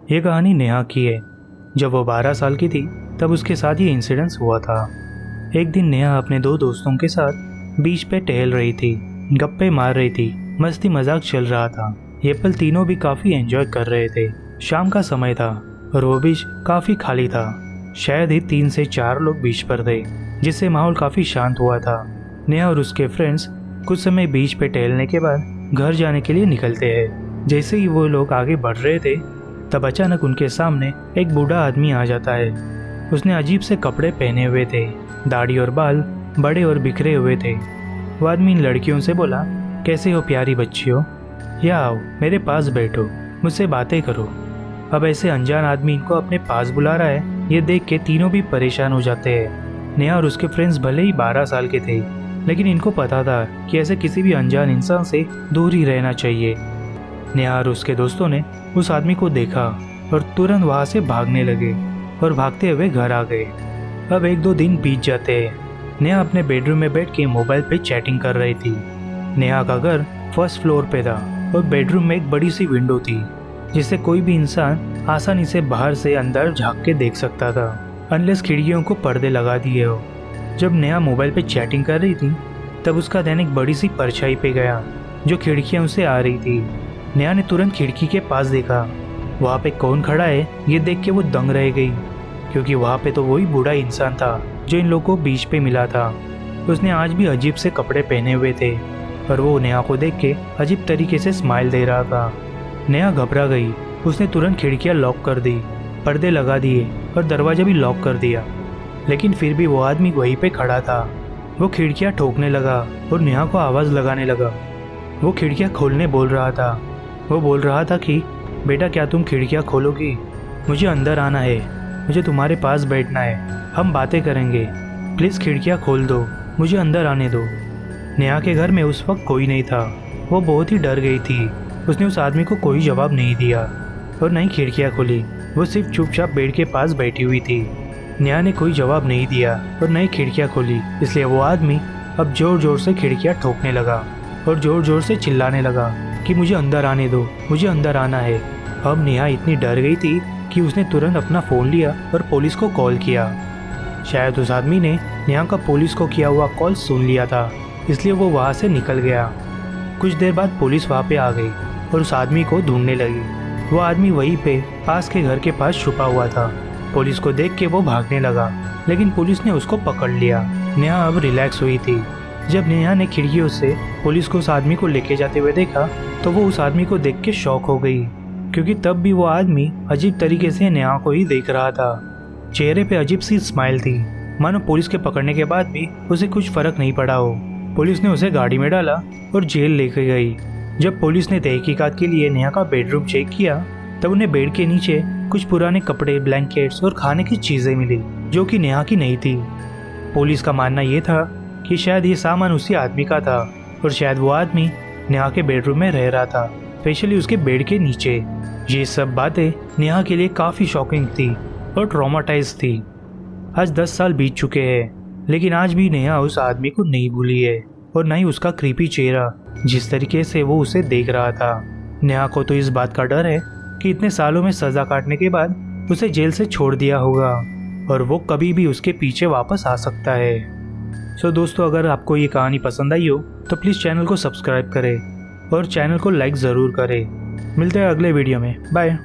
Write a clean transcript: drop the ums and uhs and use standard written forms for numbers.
ये कहानी नेहा की है। जब वो 12 साल की थी तब उसके साथ ये इंसिडेंस हुआ था। एक दिन नेहा अपने दो दोस्तों के साथ बीच पे टहल रही थी, गप्पे मार रही थी, मस्ती मजाक चल रहा था। ये पल तीनों भी काफ़ी एंजॉय कर रहे थे। शाम का समय था और वो बीच काफ़ी खाली था। शायद ही 3 से 4 लोग बीच पर थे, जिससे माहौल काफ़ी शांत हुआ था। नेहा और उसके फ्रेंड्स कुछ समय बीच पे टहलने के बाद घर जाने के लिए निकलते हैं। जैसे ही वो लोग आगे बढ़ रहे थे तब अचानक उनके सामने एक बूढ़ा आदमी आ जाता है। उसने अजीब से कपड़े पहने हुए थे, दाढ़ी और बाल बड़े और बिखरे हुए थे। वो आदमी इन लड़कियों से बोला, कैसे हो प्यारी बच्चियों, यहाँ आओ, मेरे पास बैठो, मुझसे बातें करो। अब ऐसे अनजान आदमी इनको अपने पास बुला रहा है, ये देख के तीनों भी परेशान हो जाते हैं। नेहा और उसके फ्रेंड्स भले ही 12 साल के थे, लेकिन इनको पता था कि ऐसे किसी भी अनजान इंसान से दूर ही रहना चाहिए। नेहा और उसके दोस्तों ने उस आदमी को देखा और तुरंत वहाँ से भागने लगे और भागते हुए घर आ गए। अब 1-2 दिन बीत जाते हैं। नेहा अपने बेडरूम में बैठ के मोबाइल पे चैटिंग कर रही थी। नेहा का घर फर्स्ट फ्लोर पे था और बेडरूम में एक बड़ी सी विंडो थी, जिससे कोई भी इंसान आसानी से बाहर से अंदर झांक के देख सकता था, अनलेस खिड़कियों को पर्दे लगा दिए हो। जब नेहा मोबाइल पे चैटिंग कर रही थी तब उसका ध्यान एक बड़ी सी परछाई पे गया जो खिड़कियों से आ रही थी। नेहा ने तुरंत खिड़की के पास देखा। वहाँ पे कौन खड़ा है ये देख के वो दंग रह गई, क्योंकि वहाँ पे तो वही बूढ़ा इंसान था जो इन लोगों को बीच पे मिला था। उसने आज भी अजीब से कपड़े पहने हुए थे और वो नेहा को देख के अजीब तरीके से स्माइल दे रहा था। नेहा घबरा गई। उसने तुरंत खिड़कियाँ लॉक कर दी, पर्दे लगा दिए और दरवाज़ा भी लॉक कर दिया, लेकिन फिर भी वो आदमी वहीं पे खड़ा था। वो खिड़कियाँ ठोकने लगा और नेहा को आवाज़ लगाने लगा। वो खिड़कियाँ खोलने बोल रहा था। वो बोल रहा था कि बेटा, क्या तुम खिड़कियाँ खोलोगी? मुझे अंदर आना है, मुझे तुम्हारे पास बैठना है, हम बातें करेंगे, प्लीज़ खिड़कियाँ खोल दो, मुझे अंदर आने दो। नेहा के घर में उस वक्त कोई नहीं था। वो बहुत ही डर गई थी। उसने उस आदमी को कोई जवाब नहीं दिया और न ही खिड़कियाँ खोली। वो सिर्फ चुपचाप बेड के पास बैठी हुई थी। नेहा ने कोई जवाब नहीं दिया और न ही खिड़कियाँ खोली, इसलिए वो आदमी अब ज़ोर ज़ोर से खिड़कियाँ ठोकने लगा और ज़ोर ज़ोर से चिल्लाने लगा कि मुझे अंदर आने दो, मुझे अंदर आना है। अब नेहा इतनी डर गई थी कि उसने तुरंत अपना फ़ोन लिया और पुलिस को कॉल किया। शायद उस आदमी ने नेहा का पुलिस को किया हुआ कॉल सुन लिया था, इसलिए वो वहाँ से निकल गया। कुछ देर बाद पुलिस वहाँ पे आ गई और उस आदमी को ढूंढने लगी। वो आदमी वहीं पे पास के घर के पास छुपा हुआ था। पुलिस को देख के वो भागने लगा, लेकिन पुलिस ने उसको पकड़ लिया। नेहा अब रिलैक्स हुई थी। जब नेहा ने खिड़कियों से पुलिस को उस आदमी को लेके जाते हुए देखा तो वो उस आदमी को देख के शॉक हो गई, क्योंकि तब भी वो आदमी अजीब तरीके से नेहा को ही देख रहा था। चेहरे पे अजीब सी स्माइल थी, मानो पुलिस के पकड़ने के बाद भी उसे कुछ फर्क नहीं पड़ा हो। पुलिस ने उसे गाड़ी में डाला और जेल लेके गई। जब पुलिस ने तहकीकात के लिए नेहा का बेडरूम चेक किया तब उन्हें बेड के नीचे कुछ पुराने कपड़े, ब्लैंकेट्स और खाने की चीज़ें मिली जो कि नेहा की नहीं थी। पुलिस का मानना ये था कि शायद ये सामान उसी आदमी का था और शायद वो आदमी नेहा के बेडरूम में रह रहा था, स्पेशली उसके बेड के नीचे। ये सब बातें नेहा के लिए काफ़ी शॉकिंग थी और ट्रॉमाटाइज थी। आज 10 साल बीत चुके हैं, लेकिन आज भी नेहा उस आदमी को नहीं भूली है और न ही उसका क्रीपी चेहरा, जिस तरीके से वो उसे देख रहा था। नेहा को तो इस बात का डर है कि इतने सालों में सज़ा काटने के बाद उसे जेल से छोड़ दिया होगा और वो कभी भी उसके पीछे वापस आ सकता है। सो दोस्तों, अगर आपको ये कहानी पसंद आई हो तो प्लीज़ चैनल को सब्सक्राइब करें और चैनल को लाइक ज़रूर करें। मिलते हैं अगले वीडियो में। बाय।